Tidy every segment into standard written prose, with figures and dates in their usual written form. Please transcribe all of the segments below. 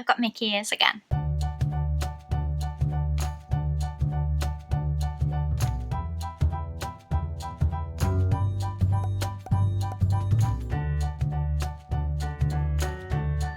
I've got Mickey ears again.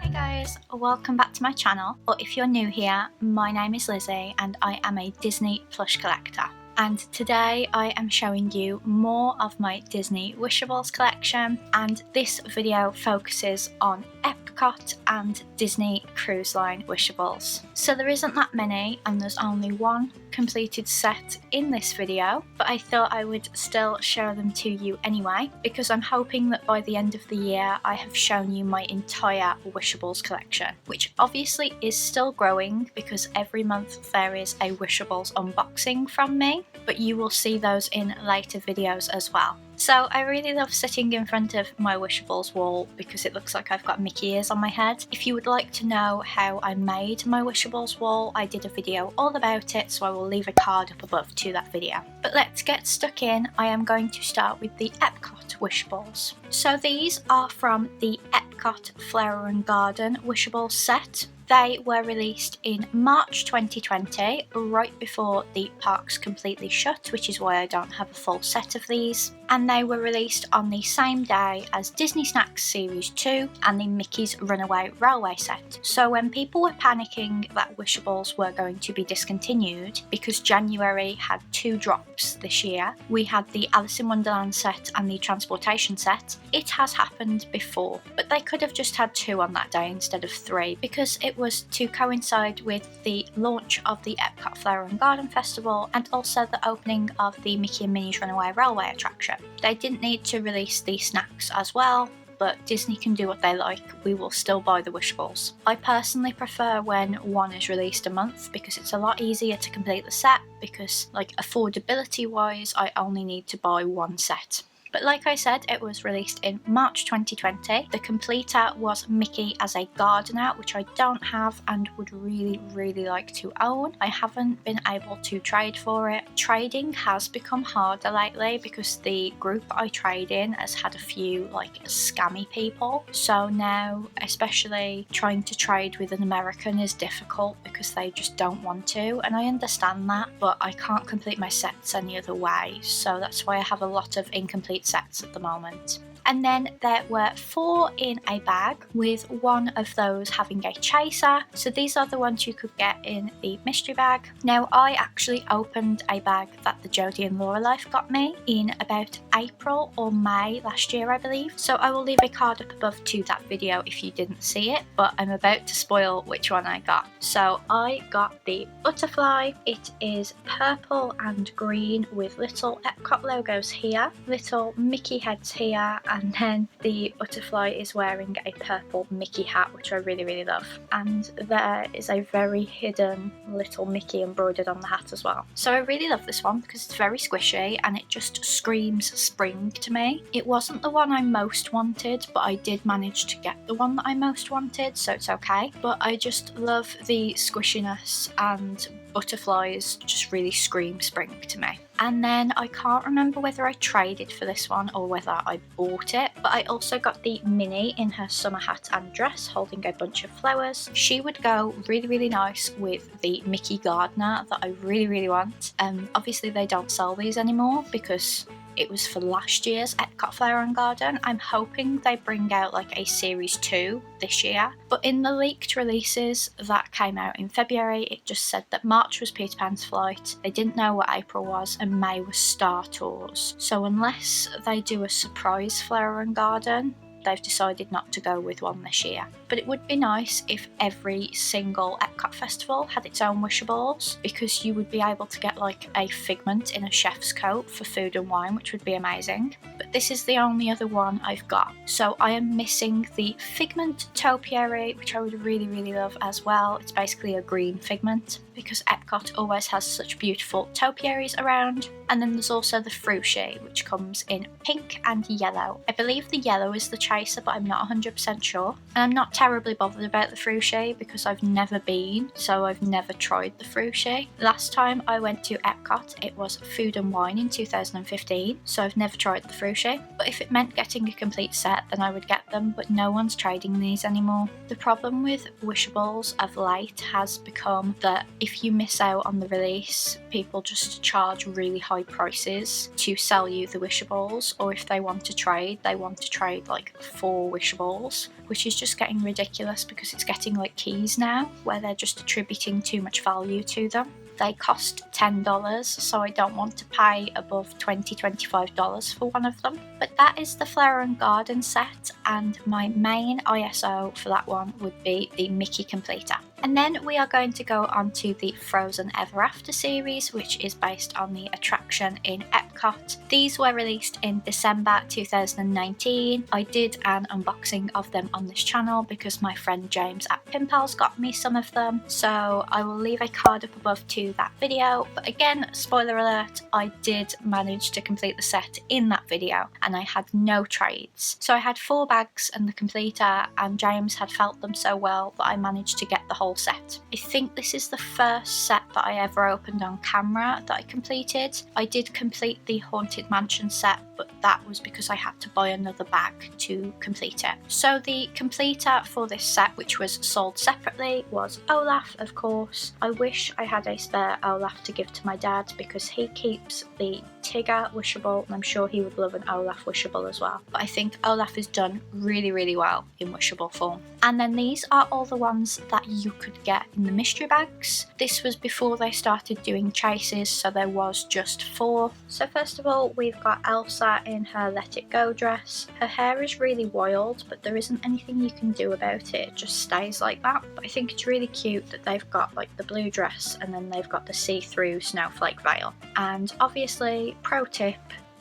Hey guys, welcome back to my channel, or if you're new here, my name is Lizzie and I am a Disney plush collector. And today I am showing you more of my Disney Wishables collection, and this video focuses on Epcot and Disney Cruise Line Wishables. So there isn't that many and there's only one completed set in this video, but I thought I would still show them to you anyway, because I'm hoping that by the end of the year I have shown you my entire Wishables collection, which obviously is still growing because every month there is a Wishables unboxing from me, but you will see those in later videos as well. So I really love sitting in front of my Wishables wall because it looks like I've got Mickey ears on my head. If you would like to know how I made my Wishables wall, I did a video all about it, so I will leave a card up above to that video. But let's get stuck in. I am going to start with the Epcot Wishables. So these are from the Epcot Flower and Garden Wishables set. They were released in March 2020, right before the parks completely shut, which is why I don't have a full set of these. And they were released on the same day as Disney Snacks Series 2 and the Mickey's Runaway Railway set. So when people were panicking that Wishables were going to be discontinued because January had 2 drops this year, we had the Alice in Wonderland set and the Transportation set. It has happened before, but they could have just had 2 on that day instead of 3 because it was to coincide with the launch of the Epcot Flower and Garden Festival and also the opening of the Mickey and Minnie's Runaway Railway attraction. They didn't need to release the snacks as well, but Disney can do what they like. We will still buy the Wishables. I personally prefer when one is released a month because it's a lot easier to complete the set, because like affordability wise I only need to buy one set. But like I said, it was released in March 2020. The completer was Mickey as a gardener, which I don't have and would really like to own. I haven't been able to trade for it. Trading has become harder lately because the group I trade in has had a few like scammy people. So now, especially trying to trade with an American is difficult because they just don't want to, and I understand that, but I can't complete my sets any other way. So that's why I have a lot of incomplete sets at the moment. And then there were 4 in a bag, with one of those having a chaser. So these are the ones you could get in the mystery bag. Now I actually opened a bag that the Jodie and Laura Life got me in about April or May last year, I believe. So I will leave a card up above to that video if you didn't see it, but I'm about to spoil which one I got. So I got the butterfly. It is purple and green with little Epcot logos here, little Mickey heads here, and then the butterfly is wearing a purple Mickey hat, which I really love. And there is a very hidden little Mickey embroidered on the hat as well. So I really love this one because it's very squishy and it just screams spring to me. It wasn't the one I most wanted, but I did manage to get the one that I most wanted, so it's okay. But I just love the squishiness, and butterflies just really scream spring to me. And then I can't remember whether I traded for this one or whether I bought it, but I also got the Minnie in her summer hat and dress holding a bunch of flowers. She would go really nice with the Mickey Gardener that I really want. Obviously they don't sell these anymore because it was for last year's Epcot Flower and Garden. I'm hoping they bring out like a Series 2 this year. But in the leaked releases that came out in February, it just said that March was Peter Pan's flight. They didn't know what April was, and May was Star Tours. So unless they do a surprise Flower and Garden, they've decided not to go with one this year. But it would be nice if every single Epcot festival had its own Wishables, because you would be able to get like a Figment in a chef's coat for food and wine, which would be amazing. But this is the only other one I've got. So I am missing the Figment Topiary, which I would really love as well. It's basically a green Figment because Epcot always has such beautiful topiaries around. And then there's also the Frushi, which comes in pink and yellow. I believe the yellow is the chaser, but I'm not 100% sure. And I'm not terribly bothered about the frushi because I've never been, so I've never tried the frushi. Last time I went to Epcot, it was Food and Wine in 2015, so I've never tried the frushi. But if it meant getting a complete set, then I would get them, but no one's trading these anymore. The problem with Wishables of late has become that if you miss out on the release, people just charge really high prices to sell you the Wishables, or if they want to trade, they want to trade like 4 Wishables, which is just getting ridiculous because it's getting like keys now where they're just attributing too much value to them. They cost $10, so I don't want to pay above $20–$25 for one of them. But that is the Flower and Garden set, and my main ISO for that one would be the Mickey Completer. And then we are going to go on to the Frozen Ever After series, which is based on the attraction in Epcot. These were released in December 2019. I did an unboxing of them on this channel because my friend James at Pimpals got me some of them, so I will leave a card up above to that video. But again, spoiler alert, I did manage to complete the set in that video and I had no trades. So I had 4 bags and the completer, and James had felt them so well that I managed to get the whole set. I think this is the first set that I ever opened on camera that I completed. I did complete the Haunted Mansion set, but that was because I had to buy another bag to complete it. So the completer for this set, which was sold separately, was Olaf, of course. I wish I had a spare Olaf to give to my dad because he keeps the Tigger wishable, and I'm sure he would love an Olaf wishable as well. But I think Olaf is done really, really well in wishable form. And then these are all the ones that you could get in the mystery bags. This was before they started doing chases, so there was just 4. So first of all, we've got Elsa in her Let It Go dress. Her hair is really wild, but there isn't anything you can do about it. It just stays like that. But I think it's really cute that they've got like the blue dress and then they've got the see-through snowflake veil. And obviously, pro tip,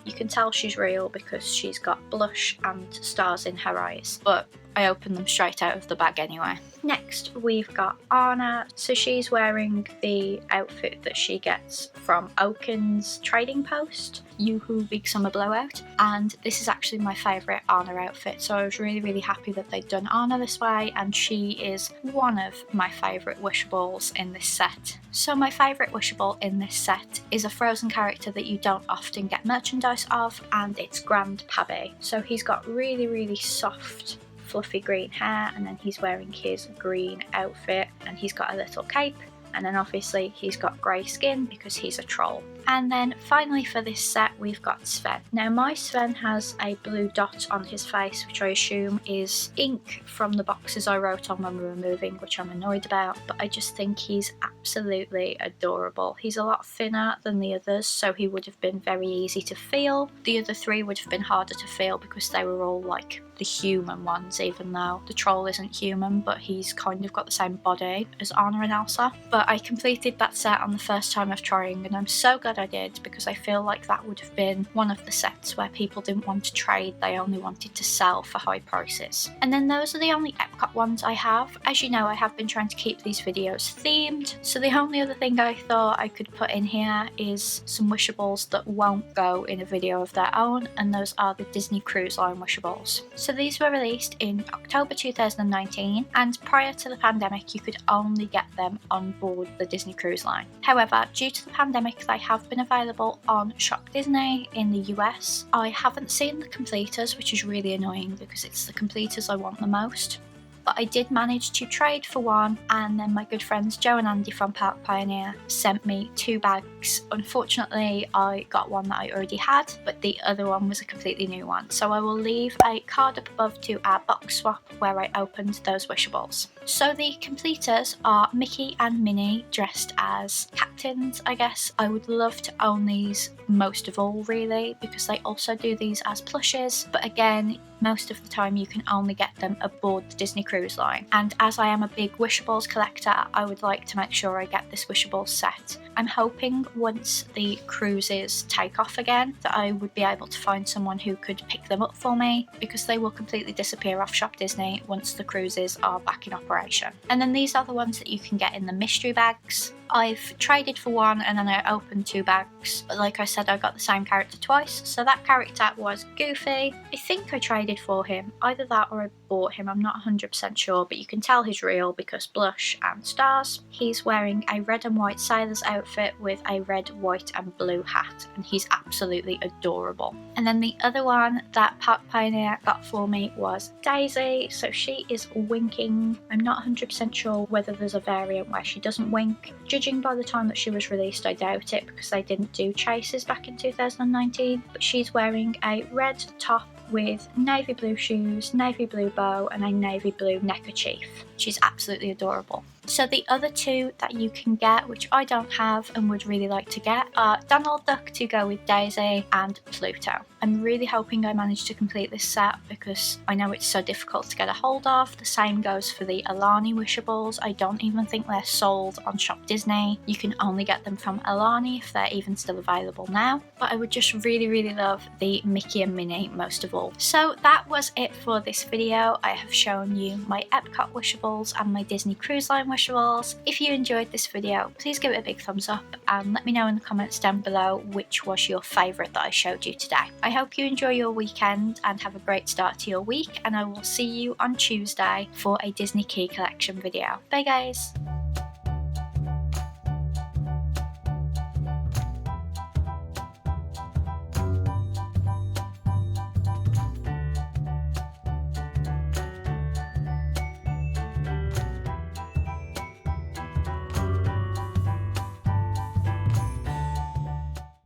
you can tell she's real because she's got blush and stars in her eyes. But I opened them straight out of the bag anyway. Next, we've got Anna. So she's wearing the outfit that she gets from Oaken's trading post, Yoo-hoo Big Summer Blowout. And this is actually my favourite Anna outfit. So I was really, really happy that they'd done Anna this way. And she is one of my favourite wishables in this set. So my favourite wishable in this set is a Frozen character that you don't often get merchandise of, and it's Grand Pabbie. So he's got really, really soft fluffy green hair, and then he's wearing his green outfit, and he's got a little cape, and then obviously he's got grey skin because he's a troll. And then finally for this set we've got Sven. Now my Sven has a blue dot on his face, which I assume is ink from the boxes I wrote on when we were moving, which I'm annoyed about, but I just think he's absolutely adorable. He's a lot thinner than the others, so he would have been very easy to feel. The other 3 would have been harder to feel because they were all like the human ones, even though the troll isn't human, but he's kind of got the same body as Anna and Elsa. But I completed that set on the first time of trying, and I'm so glad I did because I feel like that would have been one of the sets where people didn't want to trade, they only wanted to sell for high prices. And then those are the only Epcot ones I have. As you know, I have been trying to keep these videos themed, so the only other thing I thought I could put in here is some wishables that won't go in a video of their own, and those are the Disney Cruise Line wishables. So these were released in October 2019, and prior to the pandemic you could only get them on board the Disney Cruise Line. However, due to the pandemic they have been available on Shop Disney in the US. I haven't seen the completers, which is really annoying because it's the completers I want the most. But I did manage to trade for one, and then my good friends Joe and Andy from Park Pioneer sent me 2 bags. Unfortunately, I got one that I already had, but the other one was a completely new one. So I will leave a card up above to our box swap where I opened those wishables. So the completers are Mickey and Minnie dressed as captains, I guess. I would love to own these most of all, really, because they also do these as plushes, but again, most of the time you can only get them aboard the Disney Cruise Line. And as I am a big Wishables collector, I would like to make sure I get this Wishables set. I'm hoping once the cruises take off again that I would be able to find someone who could pick them up for me, because they will completely disappear off Shop Disney once the cruises are back in operation. And then these are the ones that you can get in the mystery bags. I've traded for one and then I opened 2 bags, but like I said, I got the same character twice. So that character was Goofy. I think I traded for him, either that or I bought him, I'm not 100% sure, but you can tell he's real because blush and stars. He's wearing a red and white sailor's outfit with a red, white and blue hat, and he's absolutely adorable. And then the other one that Park Pioneer got for me was Daisy. So she is winking. I'm not 100% sure whether there's a variant where she doesn't wink. Judging by the time that she was released, I doubt it because they didn't do chases back in 2019. But she's wearing a red top with navy blue shoes, navy blue bow and a navy blue neckerchief. She's absolutely adorable. So the other 2 that you can get, which I don't have and would really like to get, are Donald Duck to go with Daisy and Pluto. I'm really hoping I manage to complete this set because I know it's so difficult to get a hold of. The same goes for the Alani Wishables. I don't even think they're sold on Shop Disney. You can only get them from Alani if they're even still available now. But I would just really love the Mickey and Minnie most of all. So that was it for this video. I have shown you my Epcot Wishables and my Disney Cruise Line Wishables. If you enjoyed this video, please give it a big thumbs up and let me know in the comments down below which was your favourite that I showed you today. I hope you enjoy your weekend and have a great start to your week, and I will see you on Tuesday for a Disney Key Collection video. Bye guys!